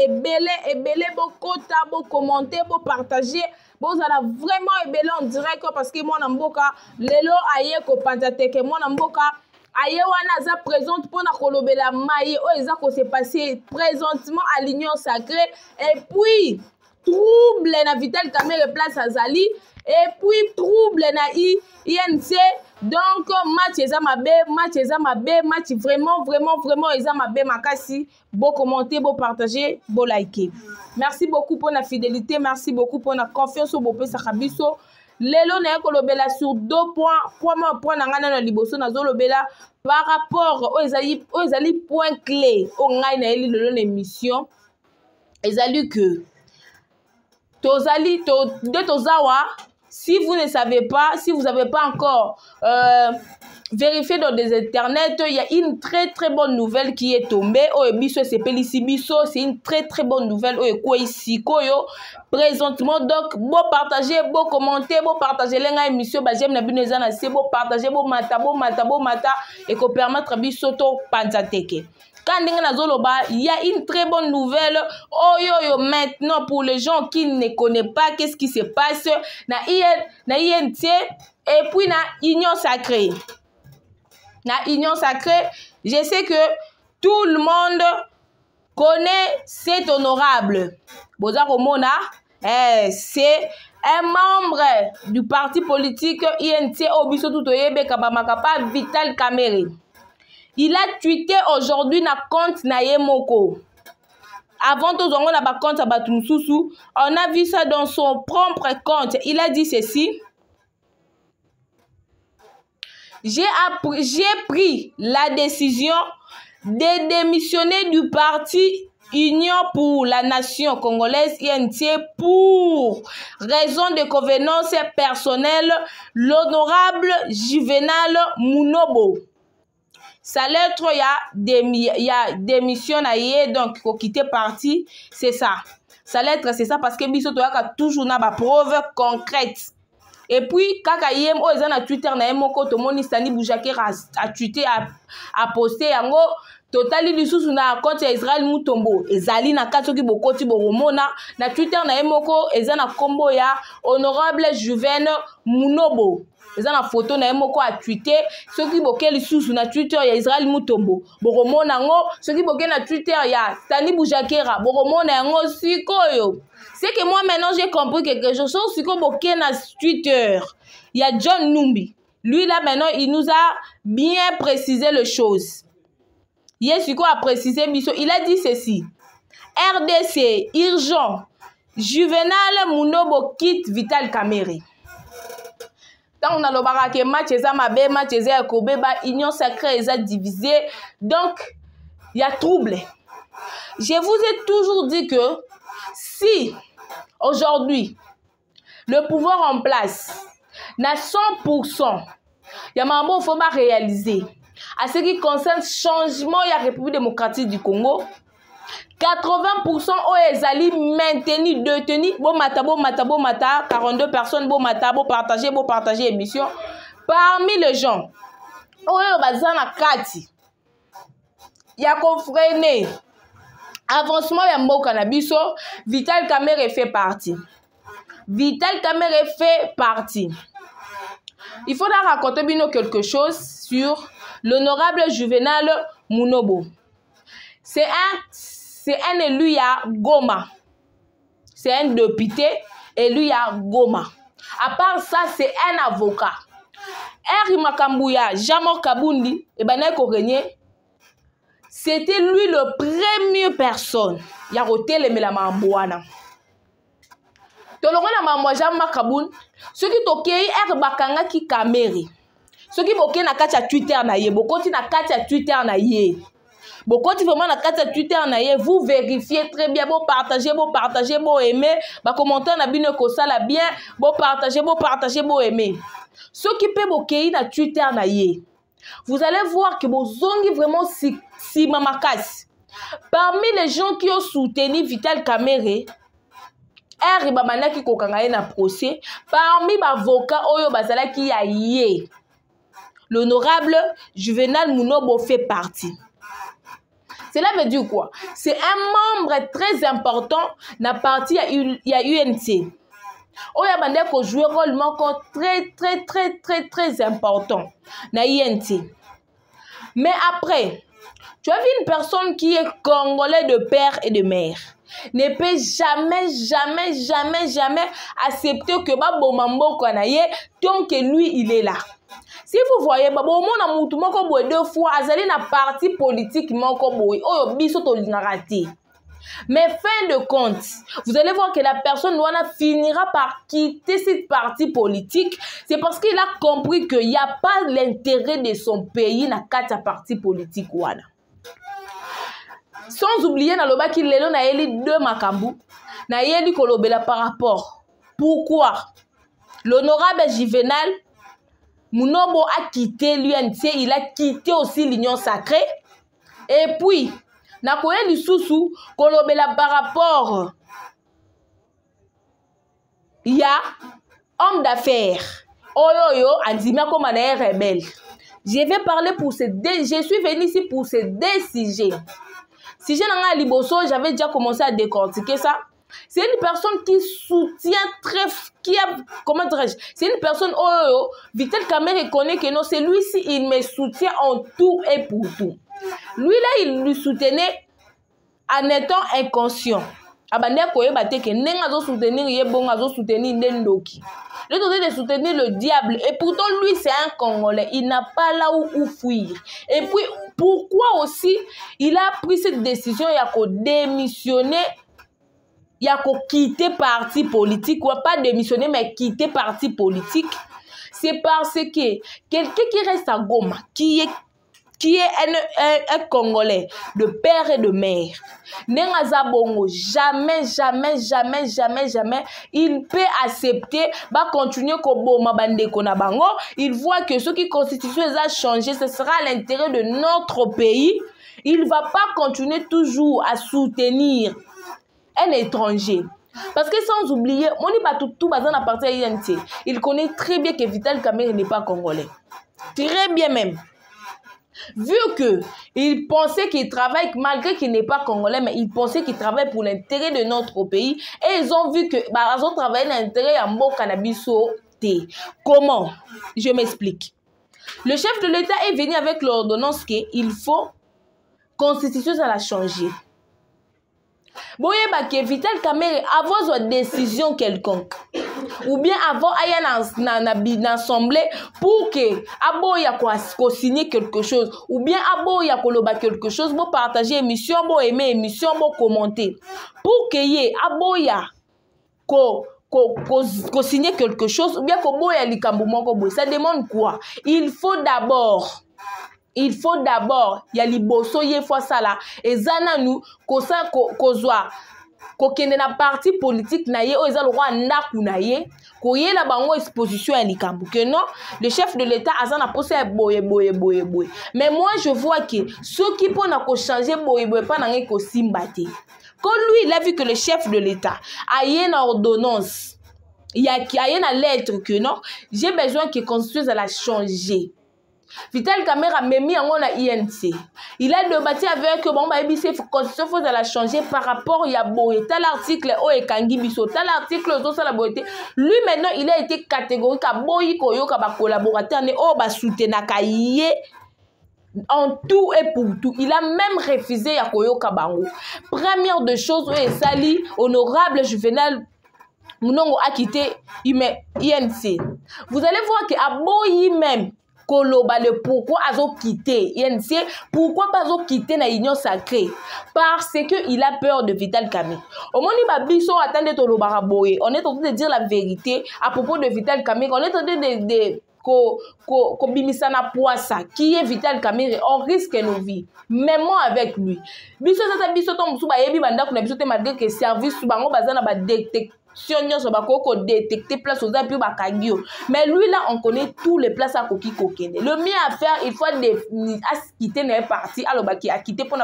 ebele, bo kota, bo commenter, bo partager. Bon, ça a vraiment ebele en direct parce que moi, Namboka, lelo aye ko pantateke, moi, Namboka, aye wana za présente pour na kolobela maye, oh, eza ko se passer présentement à l'Union Sacrée, et puis, trouble na Vital Kamerhe place Azali, et puis, trouble na INC, donc, match eza mabe, match vraiment, eza mabe makasi, beau commenter, beau partager, beau liker. Merci beaucoup pour la fidélité, merci beaucoup pour la confiance au Bopé Sakabiso. Lelo na kolobela sur 2 points, point nangana na liboso na zolobela par rapport aux ezali point clé au ngai na eli lelo l'émission. Ezali que de tozawa, si vous ne savez pas, si vous n'avez pas encore vérifié dans des internets, il y a une très bonne nouvelle qui est tombée. Oh, biso c'est Pelisibiso, c'est une très bonne nouvelle. Oh, quoi ici, koyo présentement. Donc, beau partager, beau commenter, beau partager l'enga émission. Bah j'aime la binezana, c'est beau partager, beau mata, et qu'on permettre biso to panzateke. Quand il y a une très bonne nouvelle. Oh yo maintenant pour les gens qui ne connaissent pas qu'est-ce qui se passe na INT et puis na Union Sacrée. Na Union Sacrée, je sais que tout le monde connaît cet honorable. Boza Romona, c'est un membre du parti politique INT Obiso Tutoyebe Kabamakapa Vital Kamerhe. Il a tweeté aujourd'hui na compte na Yemoko. Avant tout on a ba compte à Batumsusu, on a vu ça dans son propre compte. Il a dit ceci: j'ai pris la décision de démissionner du parti Union pour la Nation Congolaise INT pour raison de convenance personnelle, l'honorable Juvenal Munobo. Sa lettre, il y a démission donc faut quitter parti, c'est ça. Sa lettre, c'est ça parce que biso toyaka toujours na ba preuve concrète. Et puis kaka yem o ezana Twitter na yemoko to moni Sani Boujakera a tweeté a posté yango totali lisusu na compte ya Israël Mutombo ezali na katoki bokoti boromona na Twitter na yemoko ezana kombo ya honorable Juven Munobo. Ils ont la photo na yemoko a tweeté ceux qui boke lisusu na Twitter ya Israël Mutombo boromona ngo ceux qui boke na Twitter ya Sani Boujakera boromona ngo sikoyo. C'est que moi maintenant j'ai compris quelque chose siko boke na Twitter. Il y a John Numbi. Lui là maintenant il nous a bien précisé les choses. Yesiko a précisé biso, il a dit ceci: RDC urgent, Juvenal Munobo quitte Vital Kamerhe. On a le que match eza mabe, match eza ekobeba, Union Sacrée eza divisé, donc il y a trouble. Je vous ai toujours dit que si aujourd'hui le pouvoir en place n'a 100%, il y a un bon faut pas réaliser. À ce qui concerne le changement de la République démocratique du Congo, 80% ont ezali maintenu, détenu, bon mata, 42 personnes, bon partager émission. Parmi les gens, oyo bazana kati, ya ko freiner avancement ya mboka na biso, Vital Kamerhe fait partie. Vital Kamerhe fait partie. Il faudra raconter bien quelque chose sur l'honorable Juvenal Munobo. C'est un élu à Goma. C'est un député élu à Goma. À part ça, c'est un avocat. Eri Makambouya, Jamor Kabundi, et Baneko Régnier, c'était lui le premier personne. Il a roté les Melamambouana. Tolongo na mamwa Jamor Kabundi, ceux qui tokei er bakanga ki Kamerhe. Ceux qui boké na kati ya Twitter na ye, bokoti na kati ya Twitter na ye. Bokoti vraiment na kati ya Twitter na ye, vous vérifiez très bien, bon partager, bon aimer, ba commentaire na bino ko sala bien, bon partager, bon aimer. Ceux qui peuvent boké na Twitter na ye, vous allez voir que bozongi vraiment si mamakas. Parmi les gens qui ont soutenu Vital Kamerhe, eri bamanaki kokanga na procès, parmi bavoka oyo bazalaki ya ye, l'honorable Juvenal Munobo fait partie. Cela veut dire quoi? C'est un membre très important dans la partie il y a UNC. On a bandé qu'on joue un rôle très important dans UNC. Mais après, tu as vu une personne qui est congolais de père et de mère ne peut jamais accepter que Babomambo Kwanaye tant que lui il est là. Si vous voyez, Babomon a moutou moko boy 2 fois, azali na parti politique moko boy, oyo biso to lingaraté. Mais fin de compte, vous allez voir que la personne finira par quitter cette partie politique. C'est parce qu'il a compris qu'il n'y a pas l'intérêt de son pays dans 4 partis politiques. Sans oublier dans le bas qu'il a deux makambu, na yeli kolobela par rapport. Pourquoi? L'honorable Juvenal Munombo a quitté l'UNC, il a quitté aussi l'Union sacrée. Et puis, na koye lisusu kolobela par rapport. Il y a homme d'affaires. Oyoyo andimia comme un rebelle. Je vais parler pour je suis venu ici pour ces deux sujets. Si j'ai un liboso, j'avais déjà commencé à décortiquer ça. C'est une personne qui soutient comment dirais-je? C'est une personne, Vital Kamerhe reconnaît que non, c'est lui-ci, il me soutient en tout et pour tout. Lui là, il lui soutenait en étant inconscient. Abandé koye bate que nenga zo soutenir yebon azo soutenir ndendoki. Le train de soutenir le diable et pourtant lui c'est un Congolais, il n'a pas là où fuir. Et puis pourquoi aussi il a pris cette décision, il a démissionné, il a quitté parti politique, ou pas démissionner mais quitter parti politique. C'est parce que quelqu'un qui reste à Goma, qui est un Congolais de père et de mère, Nengaza Bongo, jamais, il peut accepter, continuer Koboma Bande Konabango. Il voit que ce qui constitution a changé, ce sera l'intérêt de notre pays. Il ne va pas continuer toujours à soutenir un étranger. Parce que sans oublier, on n'est pas tout basé dans la partie INT. Il connaît très bien que Vital Kamerhe n'est pas Congolais. Très bien même. Vu qu'il pensait qu'il travaille, malgré qu'il n'est pas Congolais, mais il pensait qu'il travaille pour l'intérêt de notre pays. Et ils ont vu que ils ont travaillé l'intérêt à Mbo Cannabiso T. Comment? Je m'explique. Le chef de l'État est venu avec l'ordonnance qu'il faut constitution, ça l'a changé. Boye que Vital Kamerhe avant une décision quelconque ou bien avant une assemblée pour que aboya ko signer quelque chose ou bien aboya ko loba quelque chose pour partager émission, pour aimer émission, pour commenter pour que ye aboya ko signer quelque chose ou bien ko boya likambo moko boy. Ça demande quoi? Il faut d'abord il y a liboso ye fois ça là et zana nous kosa kozwa kokende na parti politique na ye o eza le roi ndaku na ye ko ye la bango exposition ya likambu que non le chef de l'État azana posa boye. Mais moi je vois que ceux qui pona ko changer boye pas na ngi ko simbate. Quand lui il a vu que le chef de l'État a une ordonnance, il y a une lettre que non, j'ai besoin que constitution ça la changer. Vital Kamerhe a mis en INC. Il a débattu avec bon constitution faut la changer par rapport à boye tel article o ekangi biso tel article zo ça la boyete. Lui maintenant il a été catégorique à boyi koyo ka ba collaborateur ne o ba soutenaka yé en tout et pour tout. Il a même refusé ya koyo ka bango. Première de choses o sali honorable Juvenal Munongo a quitté INC. Vous allez voir que a boyi même Koloba le pourquoi azo quitté INC, pourquoi pas azo quitté na union sacrée? Parce que il a peur de Vital Kamerhe. Au moment où Babiso attendait to lobara boye, on est en train de dire la vérité à propos de Vital Kamerhe. On est en train de ko bimisana poisa qui est Vital Kamerhe, on risque nos vies. Même moi avec lui. Biso ça biso to musuba yebi banda ko na biso te malgré que service bango bazana ba détecter détecter place aux appuis bakagio. Mais lui là on connaît tous les places à koki kokene. Le mieux à faire il faut quitter les partis alors qui a quitté pour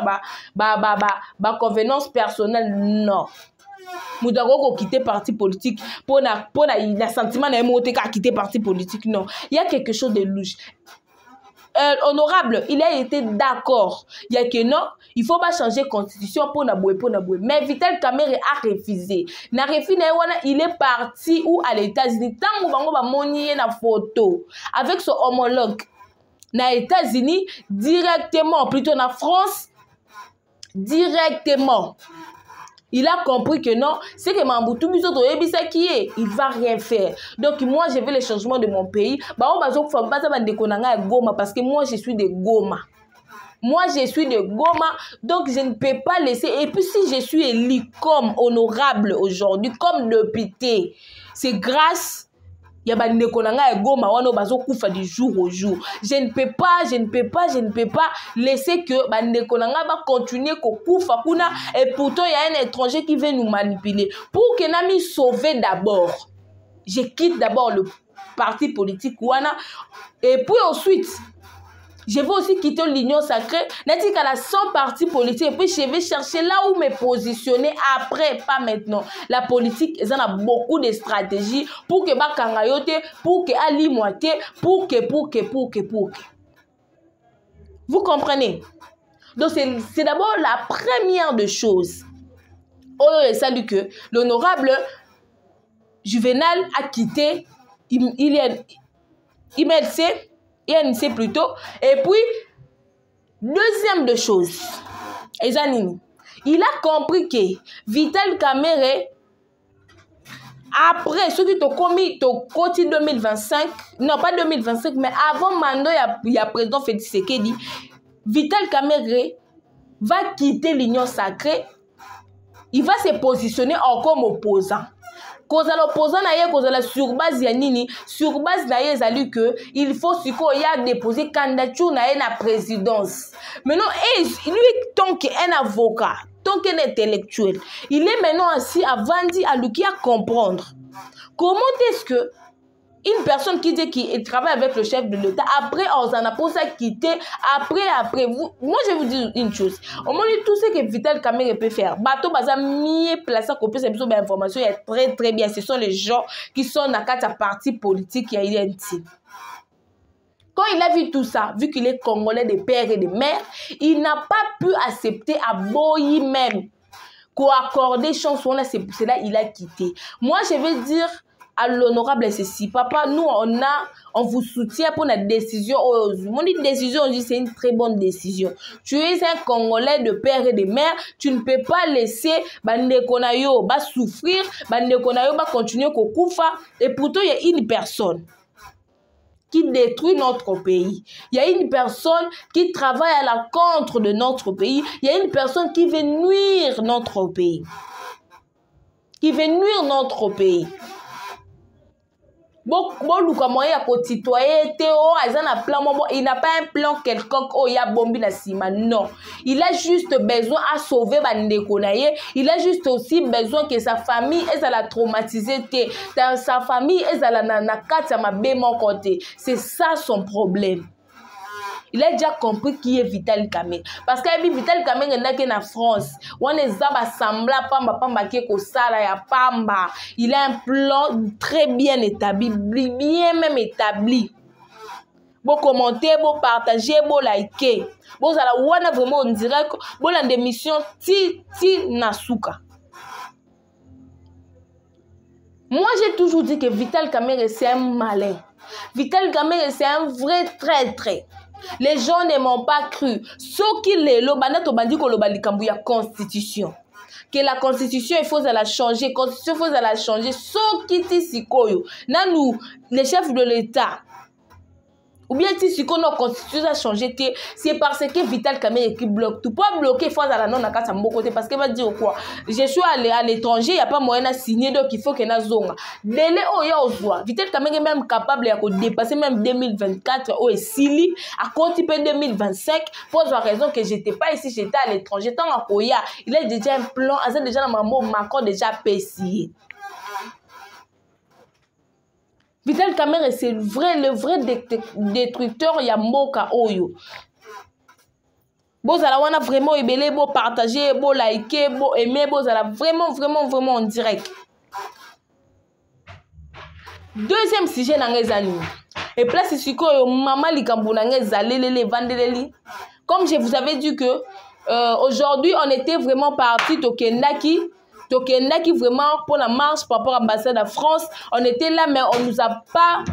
ba convenance personnelle non. Moudago ko quitter parti politique pour na sentiment na monter qu'à quitter parti politique non. Il y a quelque chose de louche. honorable, il a été d'accord. Il y a que non, il faut pas changer constitution pour naboué. Mais Vital Kamerhe a refusé. Na refusé, il est parti ou à l'États-Unis. Tant que va monier na photo avec son homologue na États-Unis directement, plutôt na France directement. Il a compris que non, c'est que Mobutu il va rien faire. Donc moi je veux le changement de mon pays. Parce que moi je suis de Goma. Moi je suis de Goma, donc je ne peux pas laisser. Et puis si je suis élu comme honorable aujourd'hui, comme député, c'est grâce il y a des Goma du jour au jour. Je ne peux pas laisser que va continuer et pourtant il y a un étranger qui veut nous manipuler. Pour que nous sauver d'abord, je quitte d'abord le parti politique et puis ensuite je vais aussi quitter l'Union sacrée. N'est-ce qu'à la 100 partis politiques. Et puis je vais chercher là où me positionner après, pas maintenant. La politique, ils en a beaucoup de stratégies pour que Bakangayote, pour que Ali Moité, pour que. Vous comprenez? Donc c'est d'abord la première des choses. Oh, et salut que l'honorable Juvenal a quitté IMLC. INC plutôt. Et puis, deuxième de choses, il a compris que Vital Kamerhe, après ce qui t'a commis au côté 2025, non pas 2025, mais avant Mando, il y a président Félix Tshisekedi, Vital Kamerhe va quitter l'Union sacrée, il va se positionner comme opposant. Cause à l'opposant cause à la surbase yanini surbase naie ezali que il faut siko ya déposer candidature na la présidence. Maintenant lui tant qu'un avocat, tant qu'un intellectuel, il est maintenant assis à Vandi à lui à comprendre comment est-ce que une personne qui dit qu'il travaille avec le chef de l'État, après, on en a pour ça quitter, après, vous, moi je vais vous dire une chose. Au moins, tout ce que Vital Kamerhe peut faire, bateau, baza, mieux placé, copier, c'est besoin d'informations, il est très très bien. Ce sont les gens qui sont dans quatre partis politiques qui a identifié. Quand il a vu tout ça, vu qu'il est congolais de père et de mère, il n'a pas pu accepter à Boyi même qu'accorder chanson, c'est pour cela qu'il a quitté. Moi, je vais dire à l'honorable ceci, papa, nous on vous soutient pour notre décision. Mon décision, c'est une très bonne décision. Tu es un Congolais de père et de mère, tu ne peux pas laisser Bandekonayo souffrir, Bandekonayo continuer Kokufa, et pourtant il y a une personne qui détruit notre pays. Il y a une personne qui travaille à la contre de notre pays. Il y a une personne qui veut nuire notre pays. Il n'a pas un plan quelconque il a bombi na sima, non, il a juste besoin à sauver Bandekonaye. Il a juste aussi besoin que sa famille est à la traumatisée, sa famille est à la nanakata ma mon côté. C'est ça son problème. Il a déjà compris qui est Vital Kamerhe. Parce que Vital Kamerhe n'est que en France. On est sembla pamba qui sala ya pamba. Il a un plan très bien établi, bien même établi. Bon commenter, bon partager, bon liker. Bon ça la wana vraiment on dirait que bon la démission ti nasuka. Moi j'ai toujours dit que Vital Kamerhe c'est un malin. Vital Kamerhe c'est un vrai traître. Les gens ne m'ont pas cru. Ce qui est le banato bandi ko lo balikambu ya constitution. Que la constitution il faut la changer, constitution il faut la changer. Ce qui ti sikoyo. Na nous les chefs de l'État. Ou bien si notre constitution a changé, c'est parce que Vital Kamerhe qui bloque tout. Pas bloquer, il faut la non à mon côté parce qu'il va dire quoi. Je suis allé à l'étranger, il n'y a pas moyen de signer, donc il faut qu'il y ait une zone. Délai au Yaozoa. Vital Kamerhe est même capable de dépasser même 2024 au Sili, à compter 2025, pour la raison que je n'étais pas ici, j'étais à l'étranger. Tant à Koya, il a déjà un plan, il déjà dans mon Macron déjà payé. Vital Kamerhe c'est le vrai détructeur Yamboka Oyo. Vous allez vraiment aimer, vous partager, vous liker, vous aimer, vous allez vraiment en direct. Deuxième sujet dans les années. Et place siko maman likambunange zalelele vandeleli. Comme je vous avais dit que aujourd'hui on était vraiment parti Tokendaki vraiment pour la marche par rapport à l'ambassade de France. On était là mais on nous a pas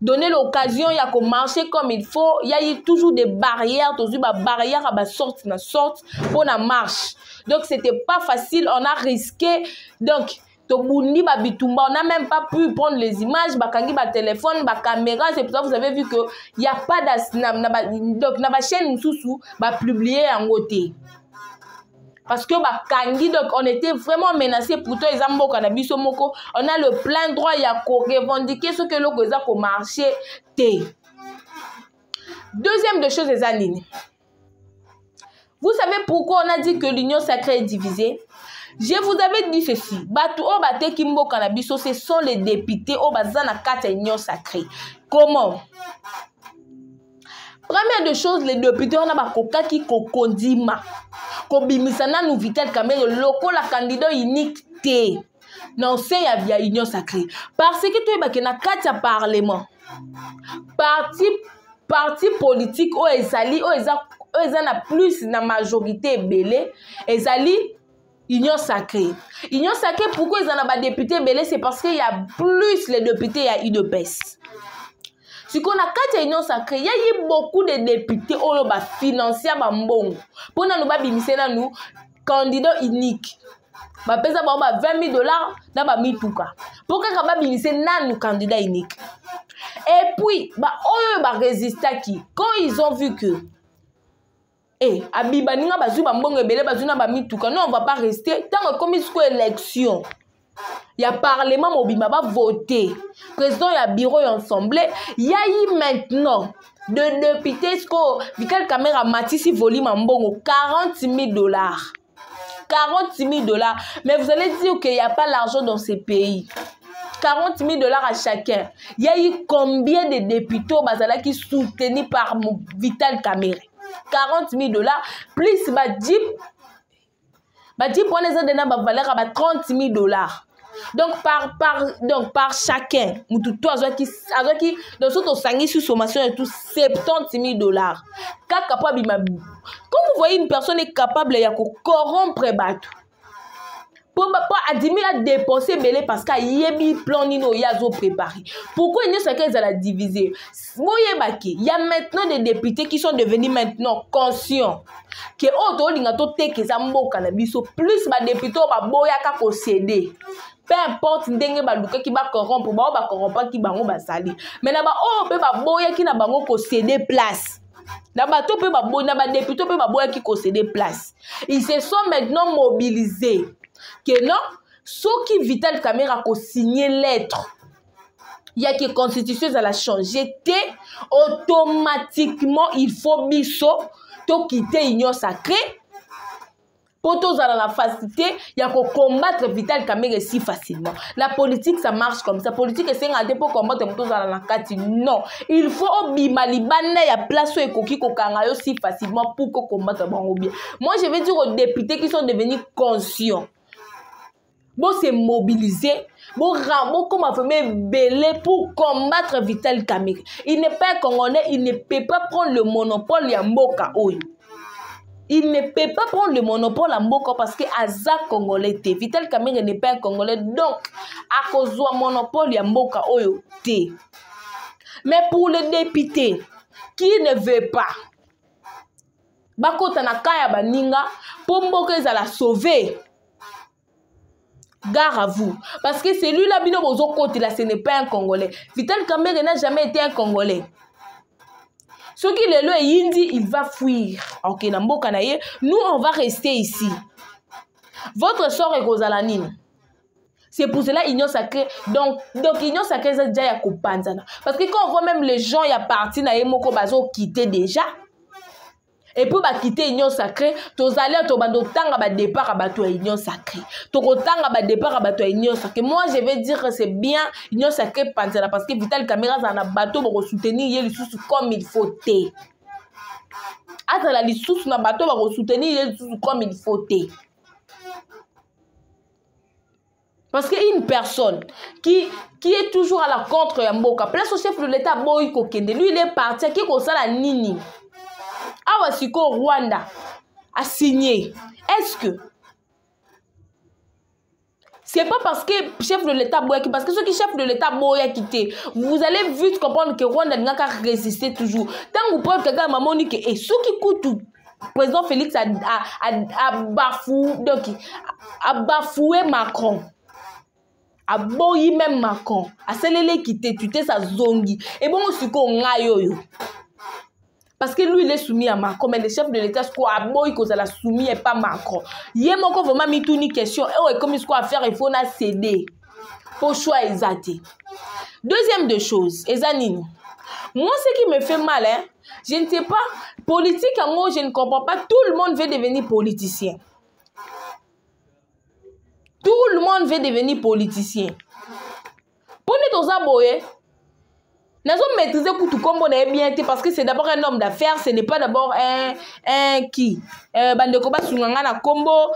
donné l'occasion il y a qu'on marcher comme il faut. Il y a eu toujours des barrières, toujours des barrières à sorte pour la marche. Donc c'était pas facile, on a risqué. Donc on n'a même pas pu prendre les images, bakangi ba téléphone, ba caméra. C'est pour ça que vous avez vu que il y a pas donc na ba chaîne sous ba publier en côté. Parce que bakangi donc on était vraiment menacé pour toi ezambo kanabiso moko. On a le plein droit ya ko revendiquer ce que l'on a ko marché té. Deuxième de choses les anines. Vous savez pourquoi on a dit que l'union sacrée est divisée? Je vous avais dit ceci. Batu o bate kimbo kanabiso, ce sont les députés au bazana kata union sacrée. Comment? Première de choses, les députés on a bakoka ki kokondima. Kobimisana nou Vital Kamerhe loko la candidat unique té. Non c'est ya union sacrée. Parce que tu es na kata parlement. Parti politique o ezali o eza na plus na majorité belé ezali union sacrée. Union sacrée, pourquoi ils en ont pas député belé? C'est parce qu'il y a plus les députés, il y a UDPS. Ce qu'on a quand il y a union sacrée, il y a eu beaucoup de députés qui ont financé Bambong. Pour nous, nous candidats uniques. Bah pesa ba $20,000 na ba mituka. Pourquoi ka ba nous candidats uniques? Et puis bah résister qui quand ils ont vu que Abiba ninga bazu bambongo ebele bazu na ba mituka. Non, on va pas rester tant que comme il élection. Il y a parlement mobima va voter. Président il y a bureau et assemblée. Il y a eu maintenant de députés ko Vital Kamerhe Matisi volume mbongo $40,000. $40,000. Mais vous allez dire qu'il n'y a pas l'argent dans ces pays. $40,000 à chacun. Il y a eu combien de députés bazala qui soutenus par Vital Kamerhe? $40,000 plus badjip pour les autres na ba valeur à $30,000. Donc par chacun mutu to azaki dans ce sangi sur sommation et tout $70,000. Kaka pa bima. Quand vous voyez une personne est capable ya ko corrompre batu pour pas admis à dépenser belé parce qu'il y a un plan nino yazo préparé. Pourquoi il y a qu'ils la diviser? Il y a maintenant des députés qui sont devenus maintenant conscients que auto lingato teke za mboka na biso plus ba député ba boya ka ko céder. Peu importe ndenge ba luka ki ba corrompre ba corrompre ki bango ba sali. Mais na ba pe ba boya ki na bango ko céder place. Na ba to pe ba boya na ba député pe ba boya ki ko céder place. Ils se sont maintenant mobilisés. Que non, ceux qui Vital Kamerhe a signé lettre, il y a que constitution à la changer, automatiquement il faut biso to quitter l'union sacrée pour tous à la facilité, il y a que combattre Vital Kamerhe si facilement. La politique ça marche comme ça. La politique c'est un pour combattre tous à la kati. Non, il faut bimalibana ya place et koki kokangayo si facilement pour combattre bango bien. Moi je vais dire aux députés qui sont devenus conscients. Bon, c'est mobilisé. Bon, comme on fait belé pour combattre Vital Kamerhe. Il n'est pas congolais, il ne peut pas prendre le monopole à Mboka Oyo. Il ne peut pas prendre le monopole à Mboka parce que Aza congolais té. Vital Kamerhe n'est pas un congolais, donc à cause du monopole à Mboka Oyo té. Mais pour les députés qui ne veulent pas, Bako Tanakaya Baninga, pour Mboka ils la sauver. Gare à vous. Parce que celui-là, ce n'est pas un Congolais. Vital Kamerhe n'a jamais été un Congolais. Ce qui est là, il va fuir. Ok, nous, on va rester ici. Votre sort est Rosalanine. C'est pour cela Union Sacrée. Donc Union Sacrée, c'est déjà Yakupanzana. Parce que quand on voit même les gens, il y a parti, Naemoko Bazo quitté déjà. Et puis quitter Union Sacrée, tous allez to bando tanga ba départ à bateau Union Sacrée. To tanga ba départ à bateau Union Sacrée. Moi je vais dire que c'est bien Union Sacrée Panzana parce que Vital Kamerhe a un bateau pour soutenir les sous comme il faut té. À la sous na bateau pour soutenir les sous comme il faut té. Parce qu'une personne qui est toujours à la contre Yamboka, place au chef de l'État, Boy Kokende, lui il est parti, qui est comme ça la Nini. Awasiko Rwanda a signé. Est-ce que c'est pas parce que chef de l'État Boya, parce que ceux qui chef de l'État Boya quitté, vous allez vite comprendre que Rwanda n'a qu'à résister toujours. Tant que Paul Kagame m'a dit que ceux qui coûtent président Félix a bafoué Macron. A boyi même Macron. A celle qui te tué sa zongi. Et bon, c'est qu'on a yo. Parce que lui, il est soumis à Macron. Mais le chef de l'État, c'est quoi? A boyi qu'on l'a soumis et pas Macron. Il y a encore vraiment mis toute une question. Et comme il faut faire, il faut la céder. Pour choix exact. Deuxième de choses, Ezanine. Moi, ce qui me fait mal, hein, je ne sais pas, politique, en gros, je ne comprends pas. Tout le monde veut devenir politicien. Tout le monde veut devenir politicien. Pour nous, nous avons maîtrisé tout comme on est bien parce que c'est d'abord un homme d'affaires, ce n'est pas d'abord un qui. Bandekoba Sungangana Kombo,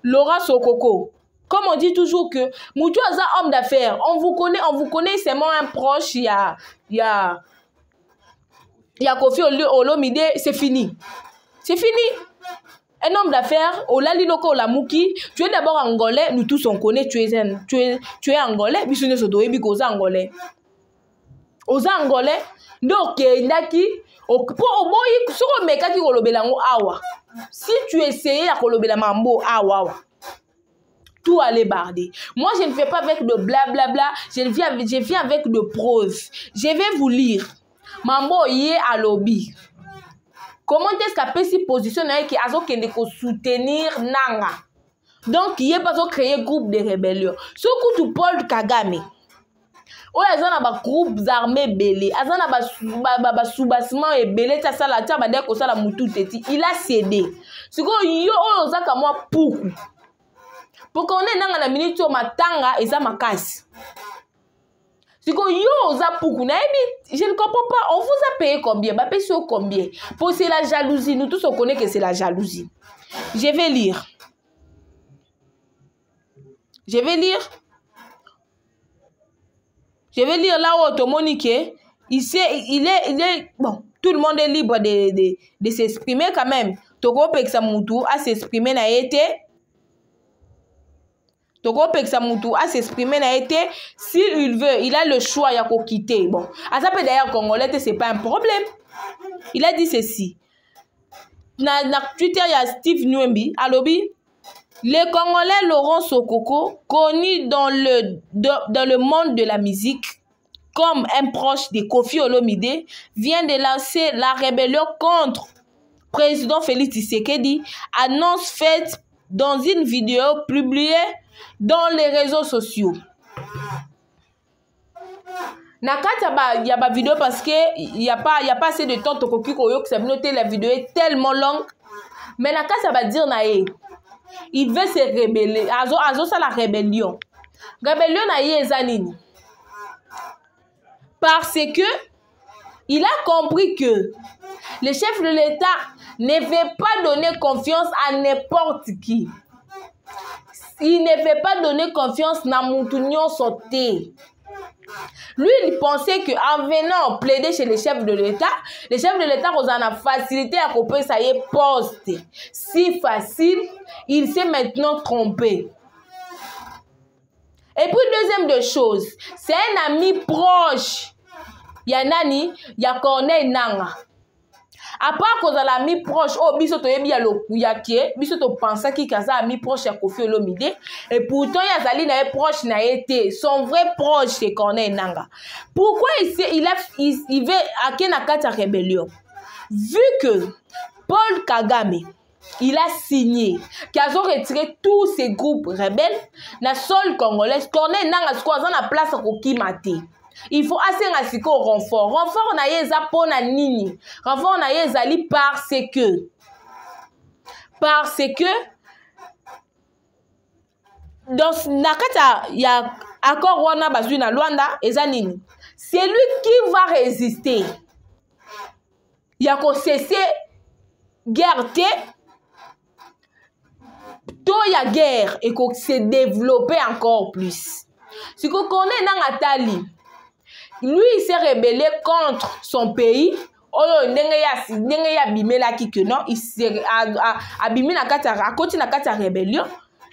Laura Sokoko. Comme on dit toujours que Moutou est un homme d'affaires. On vous connaît seulement un proche, il y a Kofi Olomide, c'est fini. C'est fini. Un homme d'affaires, Olali Loko Olamuki, tu es d'abord angolais, nous tous on connaît, tu es angolais, bisune sodoé biko angolais. Aux angolais, donc naki, pour oboyi, sur meka ki kolobelango awa. Si tu essayes à kolobela mambo awa. Tout aller barder. Moi, je ne fais pas avec de blablabla, je viens avec de preuves. Je vais vous lire. Mambo yé à lobby. Comment est-ce qu'elle peut s'y positionner qui a soutenir Nanga? Donc, il n'y a pas créé groupe de rébellion. Ce coup, Paul Kagame. Oh, il y a un groupe armé belé. Il y a un sous-bassement et belé. Il a cédé. Ce qu'on y a moi pour qu'on ait dans la minute où matanga et ça ma casse. Je ne comprends pas. On vous a payé combien? Combien? Pour c'est la jalousie. Nous tous on connaît que c'est la jalousie. Je vais lire. Je vais lire là où Monique. Il est bon. Tout le monde est libre de s'exprimer quand même. Toko Peksamoutou a s'exprimer n'a été. Toko Peksamoutou a s'exprimer n'a été. S'il veut, il a le choix, il a qu'à quitter. Bon, à ça peut d'ailleurs Congolais, c'est pas un problème. Il a dit ceci. Na Twitter, il y a Steve Nwembi, à lobby. Le Congolais Laurent Sokoko, connu dans le monde de la musique comme un proche de Kofi Olomide, vient de lancer la rébellion contre président Félix Tshisekedi, annonce faite dans une vidéo publiée dans les réseaux sociaux. Il y a pas vidéo parce que il y a pas assez de temps pour que noter la vidéo est tellement longue. Mais ça va dire nae. Il veut se rebeller. Azo ça la rébellion. Rébellion nae ezanini. Parce que il a compris que le chef de l'État ne veut pas donner confiance à n'importe qui. Il ne veut pas donner confiance à Moutounion sauté. Lui, il pensait qu'en venant plaider chez les chefs de l'État, les chefs de l'État ont la facilité à couper ça y est poste. Si facile, il s'est maintenant trompé. Et puis, deuxième de choses, c'est un ami proche. Il y a Nani, il y a Corneille Nanga. À part qu'on a l'ami proche, oh, bisoto yebi ya lokuyakie, bisoto pensa qui kaza ami proche ya Kofi Olomide, et pourtant il y a Zali na proche na été, son vrai proche c'est Corneille Nanga. Pourquoi il veut à Kenakata rébellion? Vu que Paul Kagame, il a signé qu'ils ont retiré tous ces groupes rebelles, na sol congolais, Corneille Nanga squazan la place à Kokimate. Il faut assez rasiko renfort. Renfort na yeza pona nini. Renfort na yeza li parce que dans nakata ya accord wana bazui na Luanda eza nini. C'est lui qui va résister. Ya ko cesser guerre. il y a guerre et qu'on s'est développé encore plus. Si qu'on connaît dans Atali, lui il s'est rebellé contre son pays. Il s'est abîmé à côté de la rébellion.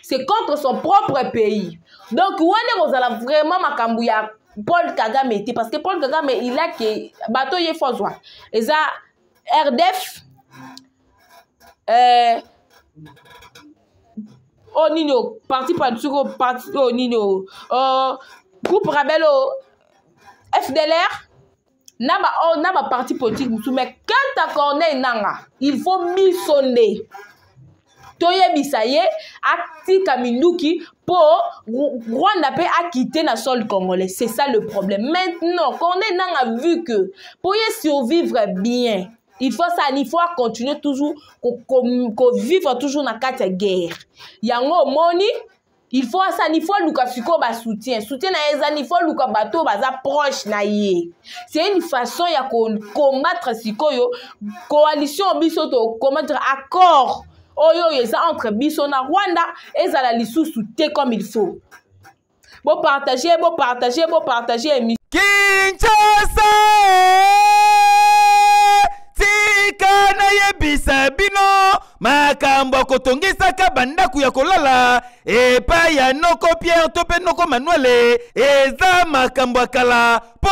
C'est contre son propre pays. Donc, on a vraiment Makambouya Paul Kagame était parce que Paul Kagame il a que bateau y faut voir. Et ça RDF au Nino parti politique parti au Nino groupe Rabello FDLR n'a pas parti politique mais quand ta Corneille nanga il faut missionner Toye Bisaye Ati Kaminuki pour Rwanda peut quitter le sol congolais. C'est ça le problème. Maintenant, Corneille a vu que pour y survivre bien, il faut continuer toujours, vivre toujours dans la guerre. Il y a un money, il faut ça, il faut le soutien. Soutien il faut le bateau proche na yé. C'est une façon de combattre sikoyo coalition bisoto combattre accord. Oyo ça entre biso na Rwanda et ça la lisusu té comme il faut. Bon partager. Kinshasa tika na yebisa bino makambo kotongisaka bandaku ya kolala epa ya noko Pierre tope noko Manuel eza makambo akala po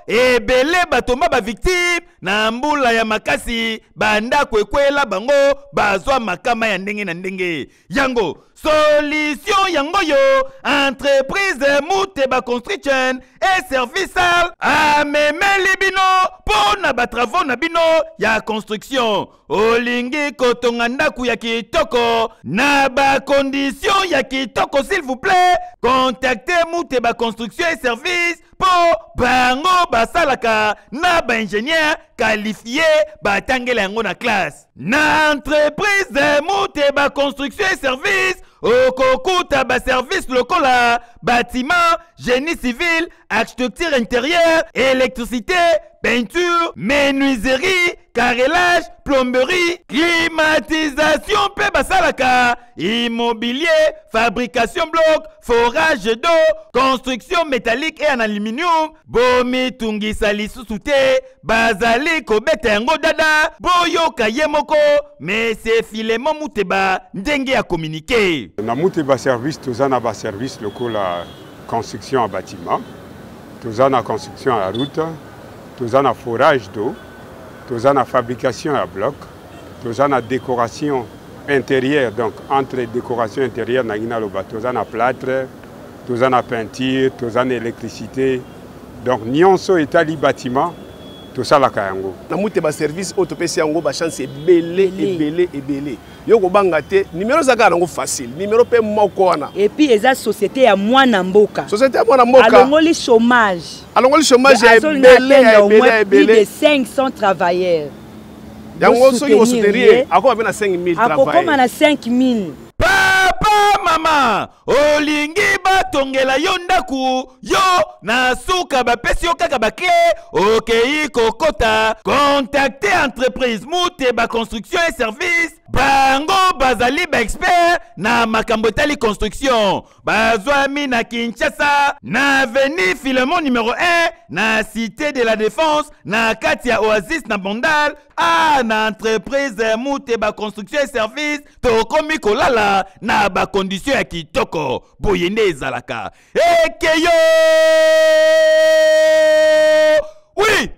ebele batomba ba victime na mbula ya makasi bandaku ekwela bango bazwa makama ya ndenge na ndenge yango solution yango yo entreprise Muteba Construction et service amemeli bino po na ba travaux na bino ya construction olingi kotonga ndaku ya kitoko na ba condition ya kitoko s'il vous plaît contactez Muteba Construction et service po bango basalaka na ba ingénieur qualifié batangela yango na classe na entreprise Muteba Construction et service okokuta ba service lokola bâtiment génie civil architecture intérieure électricité peinture menuiserie carrelage plomberie climatisation pe basalaka immobilier fabrication bloc forage d'eau construction métallique et en aluminium bomi tungisa lisusu te bazali kobeta yango dada boyoka ye moko mais c'est Filemon Muteba ndenge ya communiquer na Muteba service tozana ba service lokola construction en bâtiment tozana construction à la route tozana forage d'eau tozana fabrication à bloc tozana décoration intérieure donc entre décoration intérieure na ina loba tozana plâtre tozana peinture tozana électricité donc nyonso etali bâtiment tout ça la kayango na Muteba service autopesi yango ba chance ebele yoko bangate numéro zaka nango facile numéro pe moko wana et puis eza société ya mwana mboka alongoli chômage ya ebele plus de 500 travailleurs yango soki o soutenir akoma pe na 5000 travailleurs akoma na 5000 papa mama olingi batongela yo ndaku yo na suka bapesi yo kaka bakle okei kokota contacte entreprise Muteba Construction et service bango bazali ba expert na makambo etali construction bazwami na Kinshasa na avenue Filemon numéro 1 na cité de la défense na kati ya Oasis na Bondal na entreprise Muteba Construction et service tokomi kolala na ba condition ya kitoko boyende ezalaka ekeyo oui